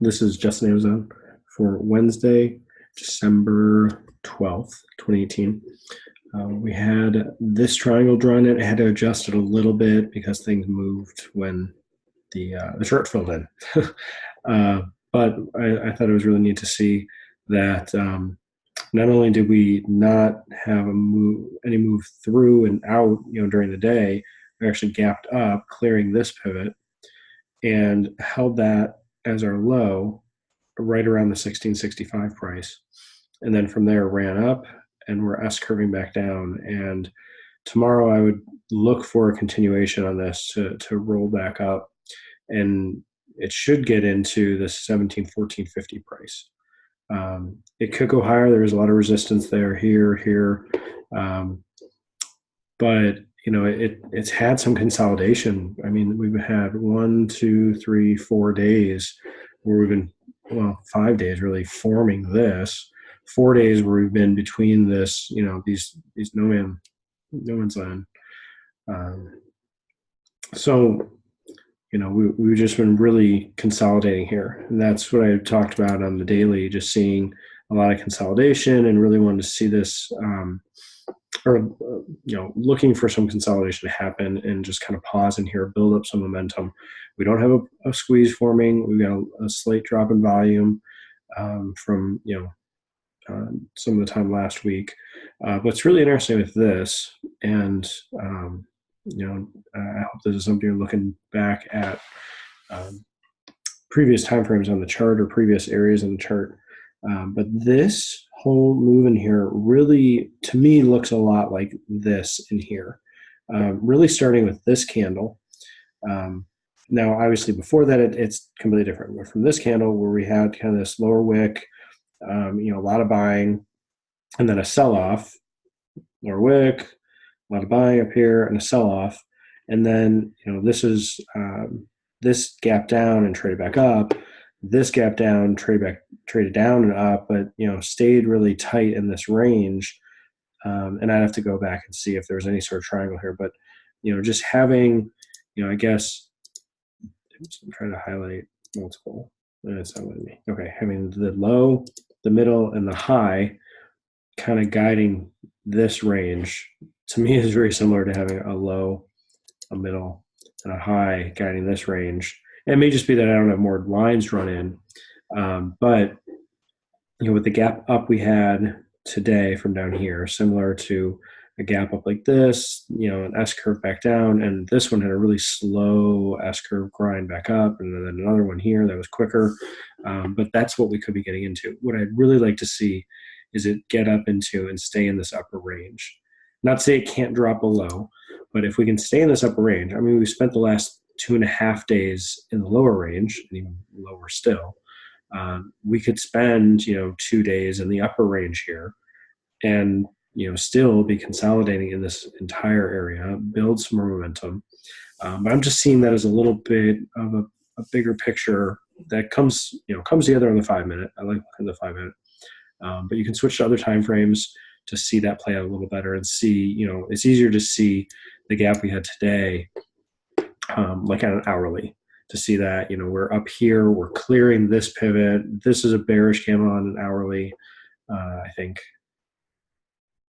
This is Justin AMZN for Wednesday, December 12th, 2018. We had this triangle drawn in. I had to adjust it a little bit because things moved when the chart filled in. uh, but I thought it was really neat to see that not only did we not have any move through and out, during the day, we actually gapped up, clearing this pivot, and held that as our low right around the 1665 price. And then from there ran up and we're S curving back down. And tomorrow I would look for a continuation on this to roll back up. And it should get into the 1714.50 price. It could go higher. There's a lot of resistance there, here. But it's had some consolidation. I mean, we've had 1, 2, 3, 4 days where we've been, well, 5 days really forming this. 4 days where we've been between this, these no man's land. So we've just been really consolidating here, and that's what I talked about on the daily. Just seeing a lot of consolidation, and really wanted to see this. Looking for some consolidation to happen and just kind of pause in here, build up some momentum. We don't have a squeeze forming. We've got a slight drop in volume from some of the time last week. What's really interesting with this, and I hope this is something you're looking back at previous timeframes on the chart or previous areas in the chart. But this whole move in here really, to me, looks a lot like this in here. Really starting with this candle. Now, obviously, before that, it's completely different. But from this candle, where we had kind of this lower wick, a lot of buying, and then a sell-off, lower wick, a lot of buying up here, and a sell-off. And then, this is this gap down and traded back up. This gap down, traded down and up, but stayed really tight in this range. And I'd have to go back and see if there's any sort of triangle here. But just having, I guess, I'm trying to highlight multiple. It's not with me. Okay, having the low, the middle, and the high kind of guiding this range, to me, is very similar to having a low, a middle, and a high guiding this range. It may just be that I don't have more lines run in, but with the gap up we had today from down here, similar to a gap up like this, an S curve back down, and this one had a really slow S curve grind back up, and then another one here that was quicker. But that's what we could be getting into. What I'd really like to see is it get up into and stay in this upper range. Not to say it can't drop below, but if we can stay in this upper range, I mean, we spent the last 2.5 days in the lower range, and even lower still. We could spend 2 days in the upper range here, and still be consolidating in this entire area, build some more momentum. But I'm just seeing that as a little bit of a bigger picture that comes together in the 5-minute. I like looking at the 5-minute, but you can switch to other time frames to see that play out a little better and see. It's easier to see the gap we had today. Like on an hourly, to see that we're up here, we're clearing this pivot. This is a bearish candle on an hourly. I think,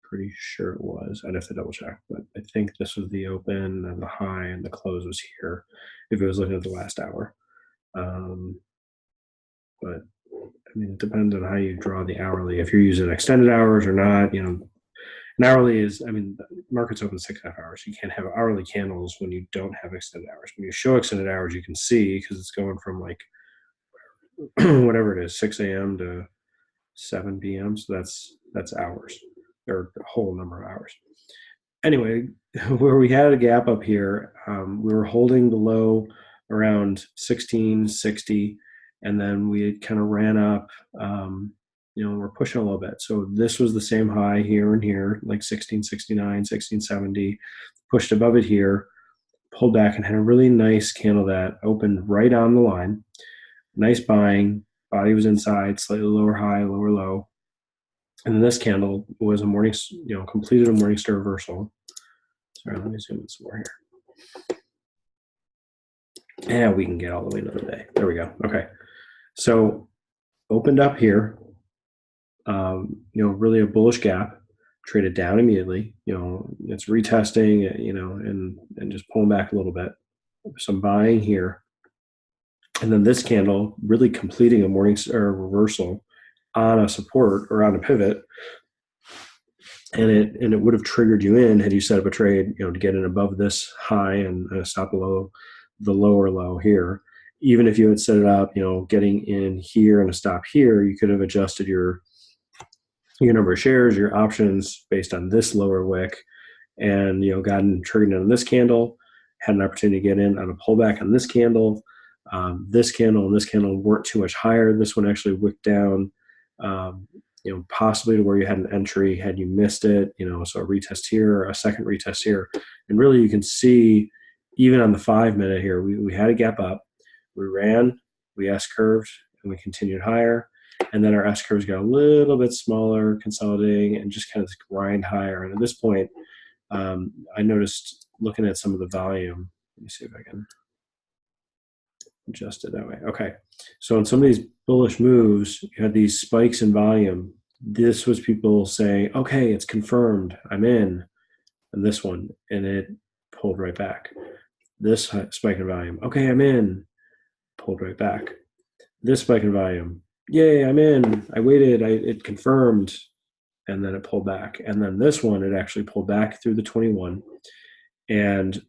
pretty sure it was. I'd have to double check, but I think this was the open and the high, and the close was here if it was looking at the last hour. But I mean, it depends on how you draw the hourly. If you're using extended hours or not, an hourly is, I mean, the market's open 6.5 hours. You can't have hourly candles when you don't have extended hours. When you show extended hours, you can see, because it's going from like whatever it is, 6 a.m. to 7 p.m. So that's hours, or a whole number of hours. Anyway, where we had a gap up here, we were holding the low around 1660, and then we kind of ran up. We're pushing a little bit. So this was the same high here and here, like 1669, 1670, pushed above it here, pulled back, and had a really nice candle that opened right on the line. Nice buying, body was inside, slightly lower high, lower low. And then this candle was completed a morning star reversal. Sorry, let me zoom in some more here. Yeah, we can get all the way another day. There we go. Okay. So opened up here, really a bullish gap, traded down immediately. It's retesting, and just pulling back a little bit. Some buying here, and then this candle really completing a morning or reversal on a support or on a pivot, and it would have triggered you in had you set up a trade, to get in above this high and stop below the lower low here. Even if you had set it up, getting in here and a stop here, you could have adjusted your number of shares, your options based on this lower wick, and gotten triggered in on this candle, had an opportunity to get in on a pullback on this candle. This candle and this candle weren't too much higher. This one actually wicked down, possibly to where you had an entry had you missed it, so a retest here, a second retest here. And really you can see even on the 5 minute here, we had a gap up, we ran, we S-curved, and we continued higher. And then our S-curves got a little bit smaller, consolidating, and just kind of grind higher. And at this point, I noticed looking at some of the volume, let me see if I can adjust it that way. Okay, so in some of these bullish moves, you had these spikes in volume. This was people saying, okay, it's confirmed, I'm in. And this one, and it pulled right back. This spike in volume, okay, I'm in, pulled right back. This spike in volume, yay, I'm in, I waited, it confirmed, and then it pulled back. And then this one, it actually pulled back through the 21. And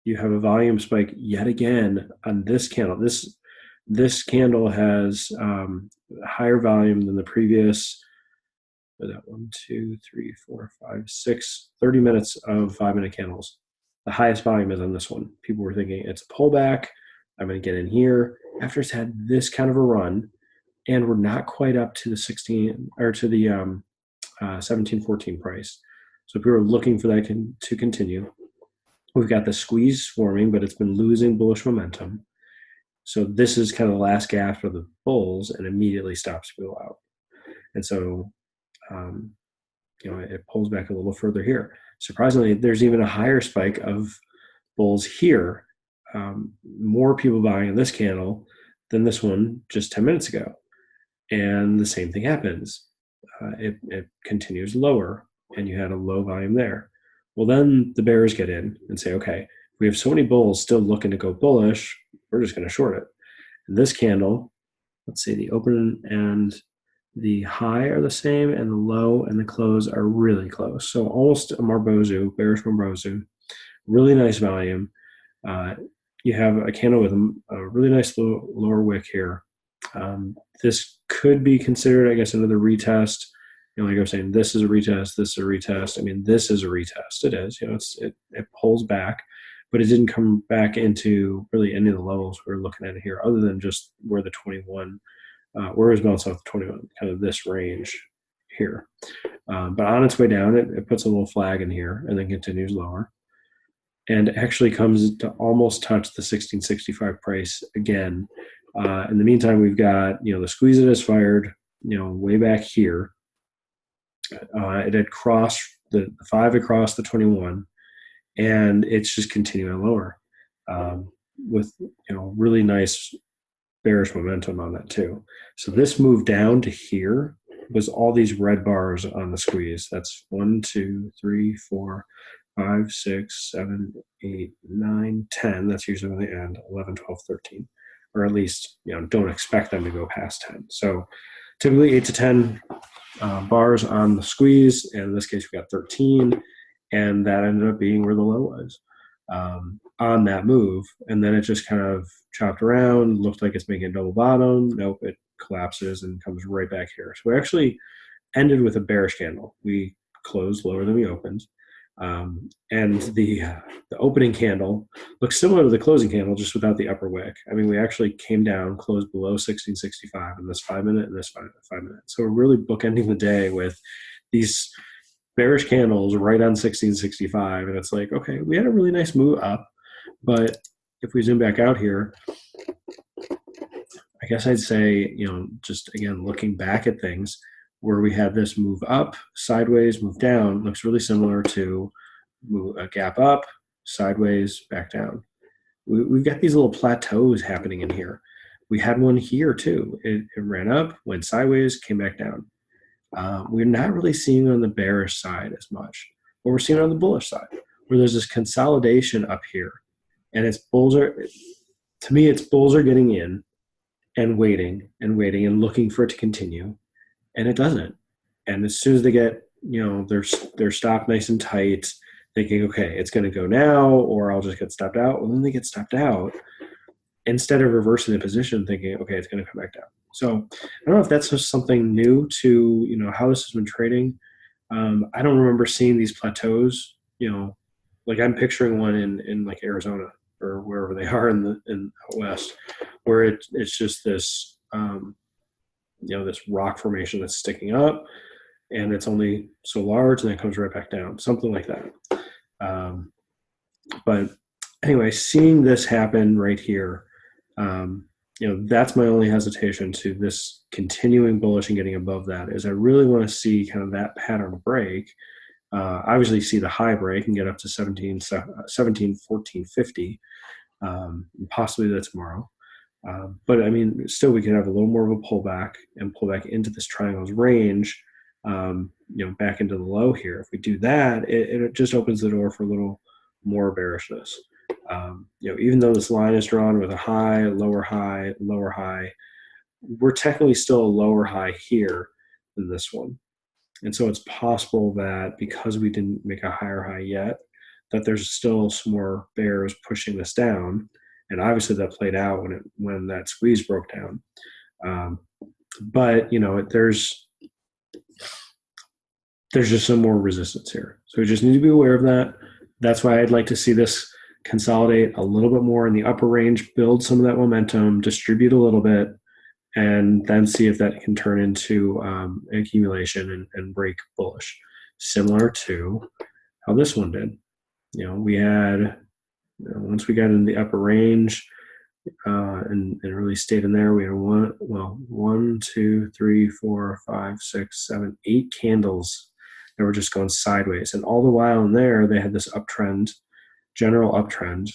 you have a volume spike yet again on this candle. This candle has higher volume than the previous, 1, 2, 3, 4, 5, 6, 30 minutes of 5 minute candles. The highest volume is on this one. People were thinking it's a pullback, I'm going to get in here. After it's had this kind of a run, and we're not quite up to the 16 or to the 1714 price. So people are looking for that to continue. We've got the squeeze forming, but it's been losing bullish momentum. So this is kind of the last gap for the bulls, and immediately stops people out. And so, it pulls back a little further here. Surprisingly, there's even a higher spike of bulls here. More people buying in this candle than this one just 10 minutes ago. And the same thing happens. It continues lower, and you had a low volume there. Well, then the bears get in and say, okay, we have so many bulls still looking to go bullish, we're just going to short it. And this candle, let's see, the open and the high are the same, and the low and the close are really close. So almost a Marbozu, bearish Marbozu, really nice volume. You have a candle with a really nice lower wick here. This could be considered, I guess, another retest. Like I was saying, this is a retest, this is a retest. I mean, this is a retest. It is. It pulls back, but it didn't come back into really any of the levels we're looking at here, other than just where the 21, where it was bounced off the 21, kind of this range here. But on its way down, it puts a little flag in here and then continues lower, and actually comes to almost touch the 1665 price again. In the meantime, we've got, the squeeze that is fired, way back here. It had crossed the 5 across the 21, and it's just continuing lower with, really nice bearish momentum on that too. So this move down to here was all these red bars on the squeeze. That's 1, 2, 3, 4, 5, 6, 7, 8, 9, 10. That's usually when they end, 11, 12, 13. Or at least, don't expect them to go past 10. So typically 8 to 10 bars on the squeeze, and in this case we got 13, and that ended up being where the low was on that move. And then it just kind of chopped around, looked like it's making a double bottom. Nope, it collapses and comes right back here. So we actually ended with a bearish candle. We closed lower than we opened. And the opening candle looks similar to the closing candle, just without the upper wick. I mean, we actually came down, closed below 1665 in this 5 minute and this 5 minute. So we're really bookending the day with these bearish candles right on 1665. And it's like, okay, we had a really nice move up, but if we zoom back out here, I guess I'd say, just again, looking back at things, where we had this move up, sideways, move down, looks really similar to a gap up, sideways, back down. We've got these little plateaus happening in here. We had one here too. It ran up, went sideways, came back down. We're not really seeing on the bearish side as much, but we're seeing on the bullish side where there's this consolidation up here, and it's bulls are, to me, it's bulls are getting in and waiting and waiting and looking for it to continue, and it doesn't. And as soon as they get, their stop nice and tight, thinking, okay, it's going to go now, or I'll just get stopped out. Well, then they get stopped out instead of reversing the position, thinking, okay, it's going to come back down. So I don't know if that's just something new to how this has been trading. I don't remember seeing these plateaus. Like I'm picturing one in like Arizona or wherever they are in the West, where it's just this this rock formation that's sticking up, and it's only so large, and then it comes right back down, something like that. But anyway, seeing this happen right here, that's my only hesitation to this continuing bullish and getting above that is I really want to see kind of that pattern break. Obviously see the high break and get up to 1450. Possibly that's tomorrow. But I mean, still we could have a little more of a pullback and pull back into this triangle's range, back into the low here. If we do that, it just opens the door for a little more bearishness. Even though this line is drawn with a high, lower high, lower high, we're technically still a lower high here than this one. And so it's possible that because we didn't make a higher high yet, that there's still some more bears pushing this down. And obviously that played out when that squeeze broke down. But there's just some more resistance here. So we just need to be aware of that. That's why I'd like to see this consolidate a little bit more in the upper range, build some of that momentum, distribute a little bit, and then see if that can turn into an accumulation and break bullish, similar to how this one did. We had, once we got in the upper range and really stayed in there, we had 1, 2, 3, 4, 5, 6, 7, 8 candles that were just going sideways. And all the while in there, they had this uptrend, general uptrend.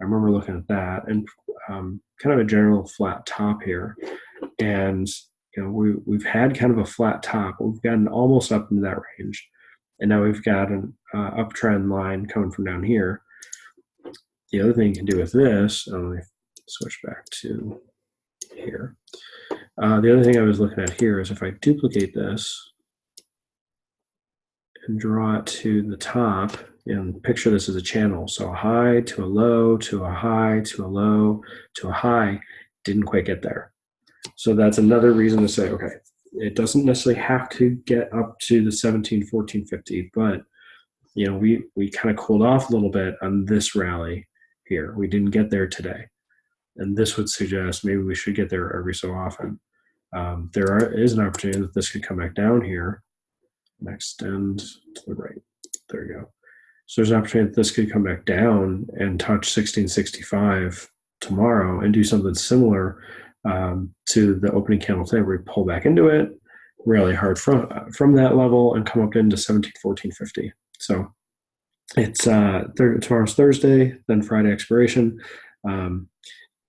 I remember looking at that, and kind of a general flat top here. And we've had kind of a flat top. We've gotten almost up into that range, and now we've got an uptrend line coming from down here. The other thing you can do with this, let me switch back to here. The other thing I was looking at here is if I duplicate this and draw it to the top, and picture this as a channel. So a high to a low, to a high, to a low, to a high, didn't quite get there. So that's another reason to say, okay, it doesn't necessarily have to get up to the 1450, but we kind of cooled off a little bit on this rally here. We didn't get there today. And this would suggest maybe we should get there every so often. There is an opportunity that this could come back down here and extend to the right. There you go. So there's an opportunity that this could come back down and touch 1665 tomorrow and do something similar to the opening candle today, where we pull back into it really hard from that level and come up into 1450. So it's tomorrow's Thursday, then Friday expiration.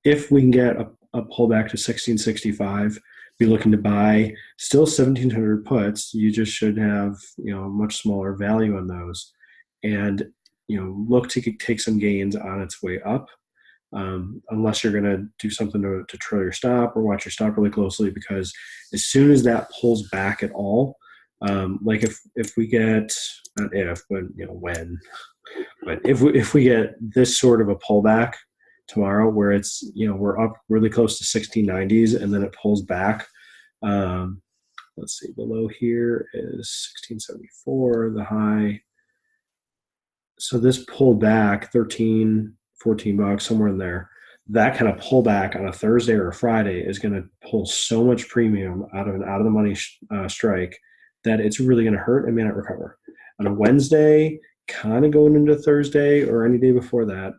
If we can get a pullback to 1665, be looking to buy still 1700 puts. You just should have much smaller value on those, and look to take some gains on its way up. Unless you're going to do something to trail your stop or watch your stop really closely, because as soon as that pulls back at all, like if we get, not if, but when, but if we get this sort of a pullback tomorrow where it's we're up really close to 1690s and then it pulls back, let's see, the low here is 1674, the high, so this pulled back 13, 14 bucks, somewhere in there. That kind of pullback on a Thursday or a Friday is going to pull so much premium out of an out of the money strike that it's really going to hurt and may not recover. On a Wednesday, kind of going into Thursday or any day before that,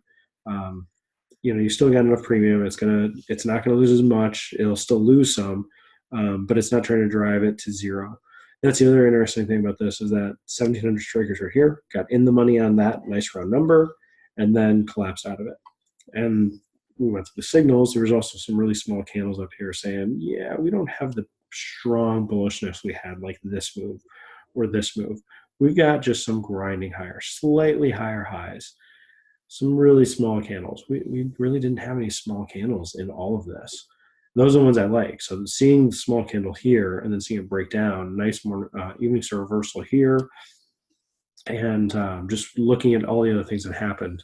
you still got enough premium. It's not going to lose as much. It'll still lose some, but it's not trying to drive it to zero. That's the other interesting thing about this is that 1,700 strikers are here, got in the money on that nice round number, and then collapsed out of it. And we went through the signals, there was also some really small candles up here saying, yeah, we don't have the strong bullishness we had like this move or this move. We've got just some grinding higher, slightly higher highs, some really small candles. We really didn't have any small candles in all of this. Those are the ones I like. So seeing the small candle here and then seeing it break down, nice more evening star reversal here, and just looking at all the other things that happened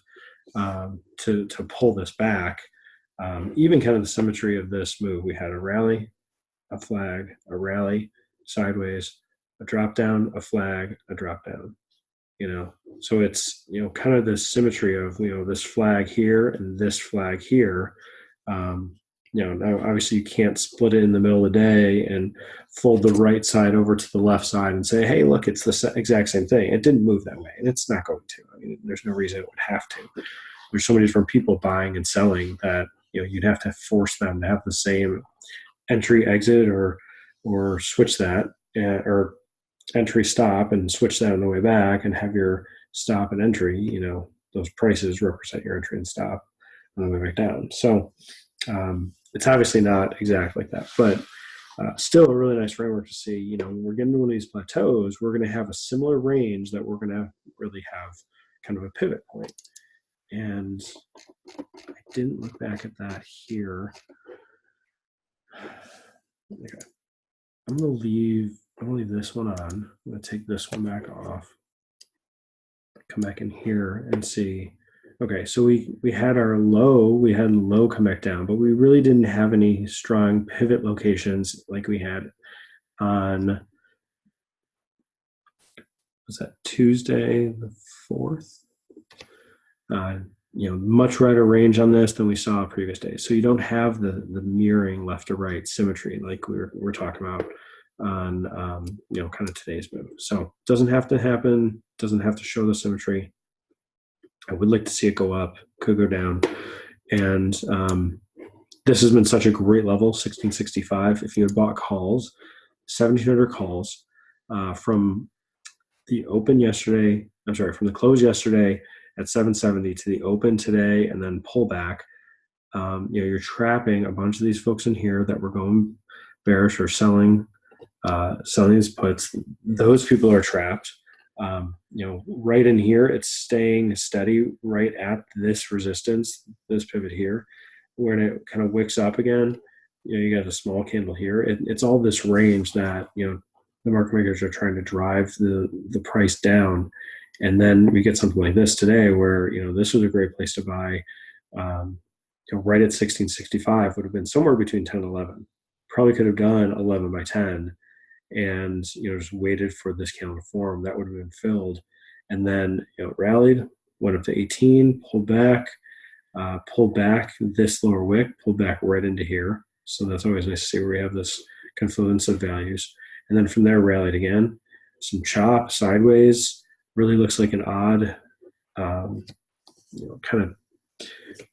to pull this back. Even kind of the symmetry of this move. We had a rally, a flag, a rally, sideways, a drop down, a flag, a drop down. So it's kind of this symmetry of this flag here and this flag here. Now obviously you can't split it in the middle of the day and fold the right side over to the left side and say, hey, look, it's the exact same thing. It didn't move that way, and it's not going to. I mean, there's no reason it would have to. There's so many different people buying and selling that you'd have to force them to have the same entry, exit, or switch that, or entry, stop, and switch that on the way back, and have your stop and entry, those prices represent your entry and stop on the way back down. So it's obviously not exact like that, but still a really nice framework to see. When we're getting to one of these plateaus, we're going to have a similar range that we're going to really have kind of a pivot point. And I didn't look back at that here. Okay. I'm going to leave this one on. I'm going to take this one back off. Come back in here and see. Okay, so we had our low. We had low come back down, but we really didn't have any strong pivot locations like we had on, was that Tuesday the 4th? Much wider range on this than we saw previous days. So you don't have the mirroring left to right symmetry like we're talking about on kind of today's move. So it doesn't have to happen, doesn't have to show the symmetry. I would like to see it go up, could go down. And this has been such a great level, 1665. If you had bought calls, 1,700 calls from the open yesterday, from the close yesterday at 770 to the open today and then pull back, you're trapping a bunch of these folks in here that were going bearish or selling these puts. Those people are trapped. Right in here, it's staying steady right at this resistance, this pivot here. When it kind of wicks up again, you got a small candle here. It's all this range that the market makers are trying to drive the price down. And then we get something like this today where, this was a great place to buy. Right at 1665 would have been somewhere between 10 and 11. Probably could have done 11 by 10 and, just waited for this candle to form. That would have been filled. And then, it rallied, went up to 18, pulled back this lower wick, pulled back right into here. So that's always nice to see where we have this confluence of values. And then from there, rallied again. Some chop sideways. Really looks like an odd, kind of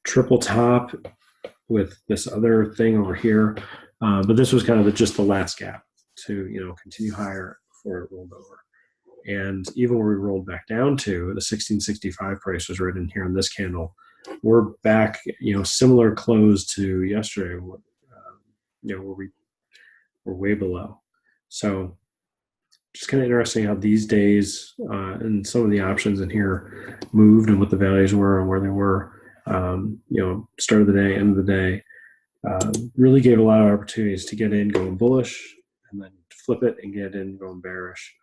triple top with this other thing over here. But this was kind of just the last gap to, continue higher before it rolled over. And even where we rolled back down to, the 1665 price was right in here on this candle. We're back, similar close to yesterday, where we were way below. So just kind of interesting how these days and some of the options in here moved and what the values were and where they were, start of the day, end of the day. Really gave a lot of opportunities to get in going bullish and then flip it and get in going bearish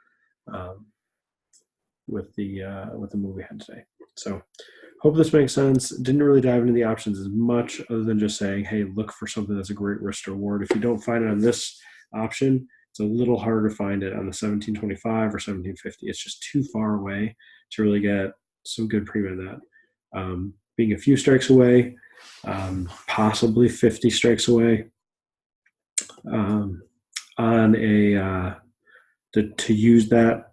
with the move we had today. So hope this makes sense. Didn't really dive into the options as much other than just saying, hey, look for something that's a great risk to reward. If you don't find it on this option, it's a little harder to find it on the 1725 or 1750. It's just too far away to really get some good premium in that. Being a few strikes away, possibly 50 strikes away on a to use that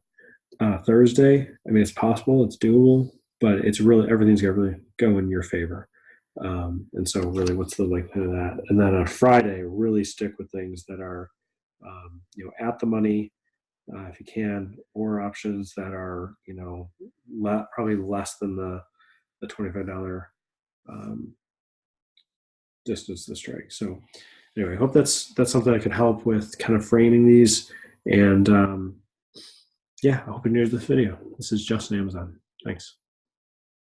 Thursday. I mean, it's possible, it's doable, but it's really, everything's got to really go in your favor. And so really, what's the likelihood of that? And then on Friday, really stick with things that are, at the money, if you can, or options that are, probably less than the $25 distance the strike. So anyway, I hope that's something I could help with kind of framing these. And yeah, I hope you enjoyed this video. This is Justin Amazon. Thanks.